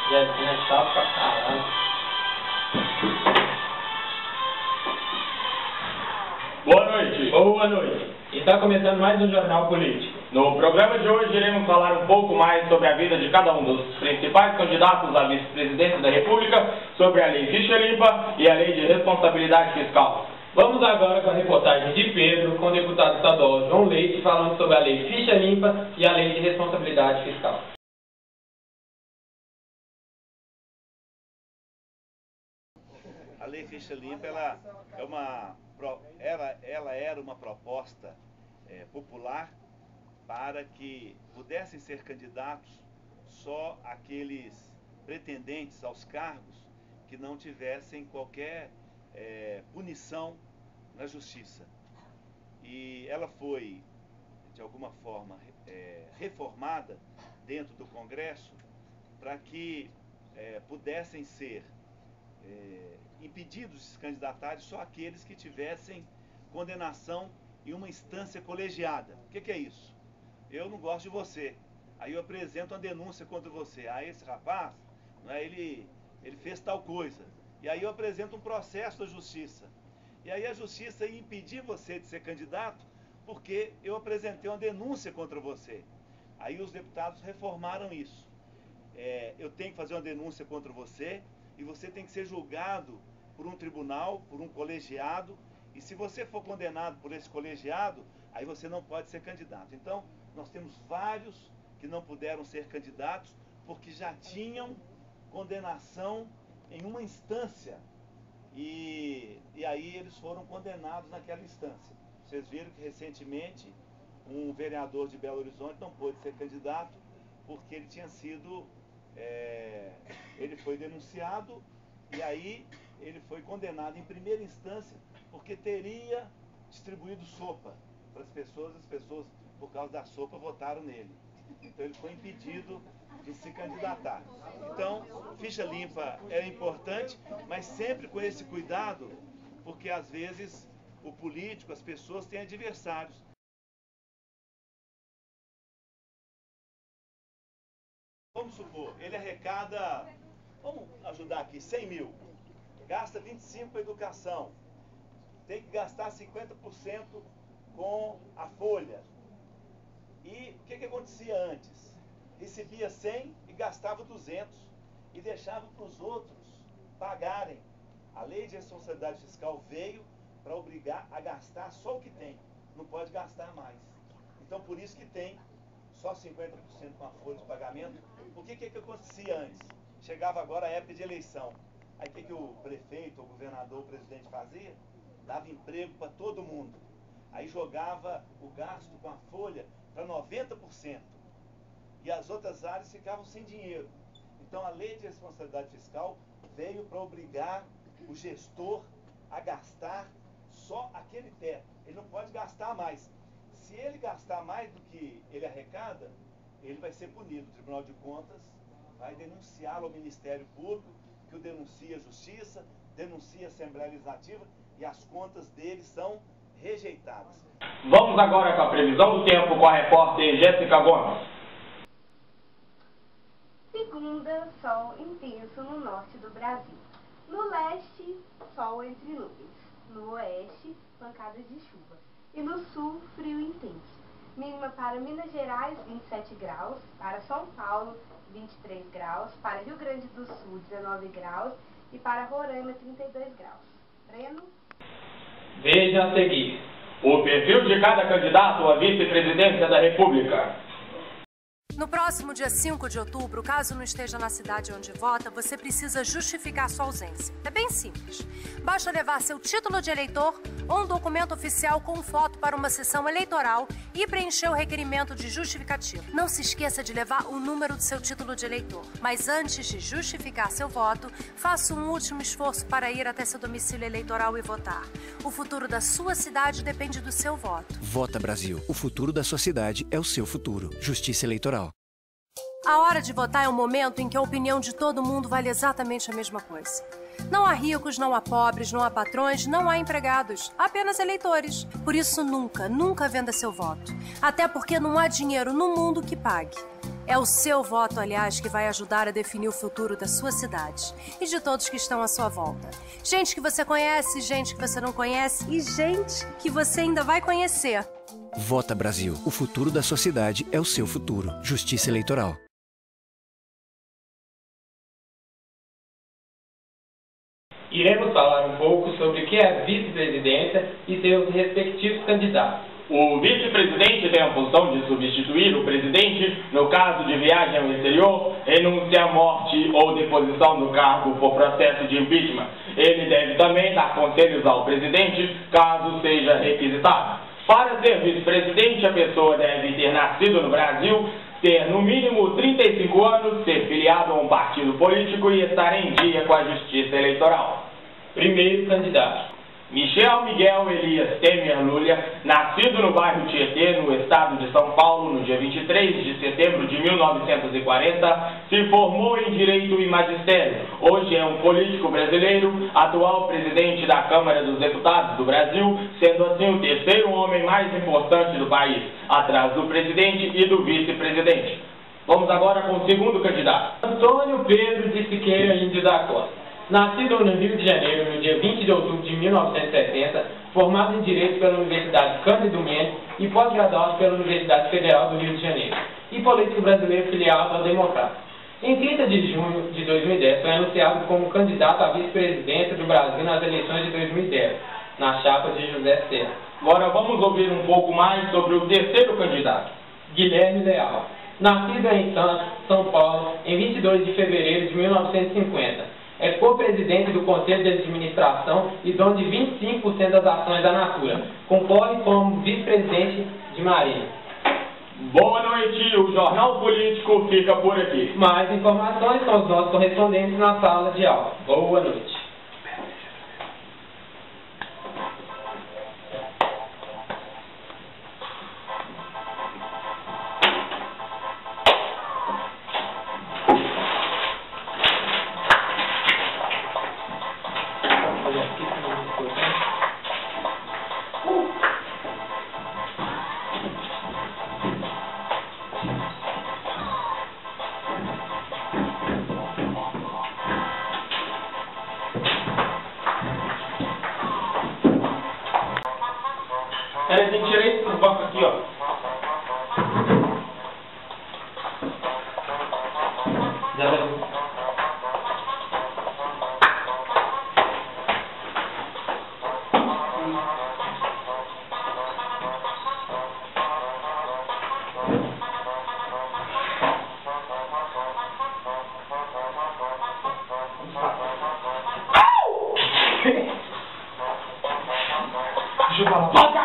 Jezinha é chato pra caralho. Boa noite. Boa noite. Está começando mais um Jornal Político. No programa de hoje iremos falar um pouco mais sobre a vida de cada um dos principais candidatos à vice-presidência da República, sobre a Lei Ficha Limpa e a Lei de Responsabilidade Fiscal. Vamos agora com a reportagem de Pedro, com o deputado estadual João Leite, falando sobre a Lei Ficha Limpa e a Lei de Responsabilidade Fiscal. A Lei Ficha Limpa ela era uma proposta popular para que pudessem ser candidatos só aqueles pretendentes aos cargos que não tivessem qualquer punição na justiça. E ela foi, de alguma forma, reformada dentro do Congresso para que pudessem ser impedidos de se candidatarem só aqueles que tivessem condenação em uma instância colegiada. O que é isso? Eu não gosto de você, aí eu apresento uma denúncia contra você. Ah, esse rapaz, ele fez tal coisa. E aí eu apresento um processo da justiça. E aí a justiça ia impedir você de ser candidato porque eu apresentei uma denúncia contra você. Aí os deputados reformaram isso. Eu tenho que fazer uma denúncia contra você e você tem que ser julgado por um tribunal, por um colegiado. E se você for condenado por esse colegiado, aí você não pode ser candidato. Então, nós temos vários que não puderam ser candidatos porque já tinham condenação em uma instância. E aí eles foram condenados naquela instância. Vocês viram que recentemente um vereador de Belo Horizonte não pôde ser candidato porque ele tinha sido... ele foi denunciado e aí ele foi condenado em primeira instância porque teria distribuído sopa para as pessoas por causa da sopa votaram nele. Então ele foi impedido de se candidatar. Então, ficha limpa é importante, mas sempre com esse cuidado, porque às vezes o político, as pessoas têm adversários. Vamos supor, ele arrecada, vamos ajudar aqui, 100 mil, gasta 25 para educação, tem que gastar 50% com a folha. E o que acontecia antes? Recebia 100 e gastava 200 e deixava para os outros pagarem. A Lei de Responsabilidade Fiscal veio para obrigar a gastar só o que tem, não pode gastar mais. Então por isso que tem só 50% com a folha de pagamento. O que acontecia antes? Chegava agora a época de eleição. Aí o que o prefeito, o governador, o presidente fazia? Dava emprego para todo mundo. Aí jogava o gasto com a folha para 90%. E as outras áreas ficavam sem dinheiro. Então a Lei de Responsabilidade Fiscal veio para obrigar o gestor a gastar só aquele teto. Ele não pode gastar mais. Se ele gastar mais do que ele arrecada, ele vai ser punido. O Tribunal de Contas vai denunciá-lo ao Ministério Público, que o denuncia a Justiça, denuncia a Assembleia Legislativa e as contas dele são rejeitadas. Vamos agora com a previsão do tempo com a repórter Jéssica Gomes. Segunda, sol intenso no norte do Brasil. No leste, sol entre nuvens. No oeste, pancadas de chuva. E no sul, frio intenso. Mínima para Minas Gerais, 27 graus. Para São Paulo, 23 graus. Para Rio Grande do Sul, 19 graus. E para Roraima, 32 graus. Breno? Veja a seguir o perfil de cada candidato à vice-presidência da República. No próximo dia 5 de outubro, caso não esteja na cidade onde vota, você precisa justificar sua ausência. É bem simples. Basta levar seu título de eleitor ou um documento oficial com foto para uma sessão eleitoral e preencher o requerimento de justificativo. Não se esqueça de levar o número do seu título de eleitor. Mas antes de justificar seu voto, faça um último esforço para ir até seu domicílio eleitoral e votar. O futuro da sua cidade depende do seu voto. Vota Brasil. O futuro da sua cidade é o seu futuro. Justiça Eleitoral. A hora de votar é um momento em que a opinião de todo mundo vale exatamente a mesma coisa. Não há ricos, não há pobres, não há patrões, não há empregados, há apenas eleitores. Por isso nunca, nunca venda seu voto. Até porque não há dinheiro no mundo que pague. É o seu voto, aliás, que vai ajudar a definir o futuro da sua cidade e de todos que estão à sua volta. Gente que você conhece, gente que você não conhece e gente que você ainda vai conhecer. Vota Brasil. O futuro da sociedade é o seu futuro. Justiça Eleitoral. Iremos falar um pouco sobre o que é a vice-presidência e seus respectivos candidatos. O vice-presidente tem a função de substituir o presidente no caso de viagem ao exterior, renúncia à morte ou deposição do cargo por processo de impeachment. Ele deve também dar conselhos ao presidente, caso seja requisitado. Para ser vice-presidente, a pessoa deve ter nascido no Brasil, ter no mínimo 35 anos, ser filiado a um partido político e estar em dia com a Justiça Eleitoral. Primeiro candidato: Michel Miguel Elias Temer Lulia, nascido no bairro Tietê, no estado de São Paulo, no dia 23 de setembro de 1940, se formou em Direito e Magistério. Hoje é um político brasileiro, atual presidente da Câmara dos Deputados do Brasil, sendo assim o terceiro homem mais importante do país, atrás do presidente e do vice-presidente. Vamos agora com o segundo candidato. Antônio Pedro de Siqueira Índio da Costa. Nascido no Rio de Janeiro, no dia 20 de outubro de 1970, formado em Direito pela Universidade Cândido Mendes e pós-graduado pela Universidade Federal do Rio de Janeiro, e político brasileiro filiado ao Democrata. Em 30 de junho de 2010, foi anunciado como candidato à vice-presidência do Brasil nas eleições de 2010, na chapa de José Serra. Agora vamos ouvir um pouco mais sobre o terceiro candidato. Guilherme Leal. Nascido em Santos, São Paulo, em 22 de fevereiro de 1950. É co-presidente do Conselho de Administração e dono de 25% das ações da Natura. Concorre como vice-presidente de Marinha. Boa noite, o Jornal Político fica por aqui. Mais informações com os nossos correspondentes na sala de aula. Boa noite. Peraí, tem que tirar esse banco aqui, ó. Já levou. Deixa eu falar.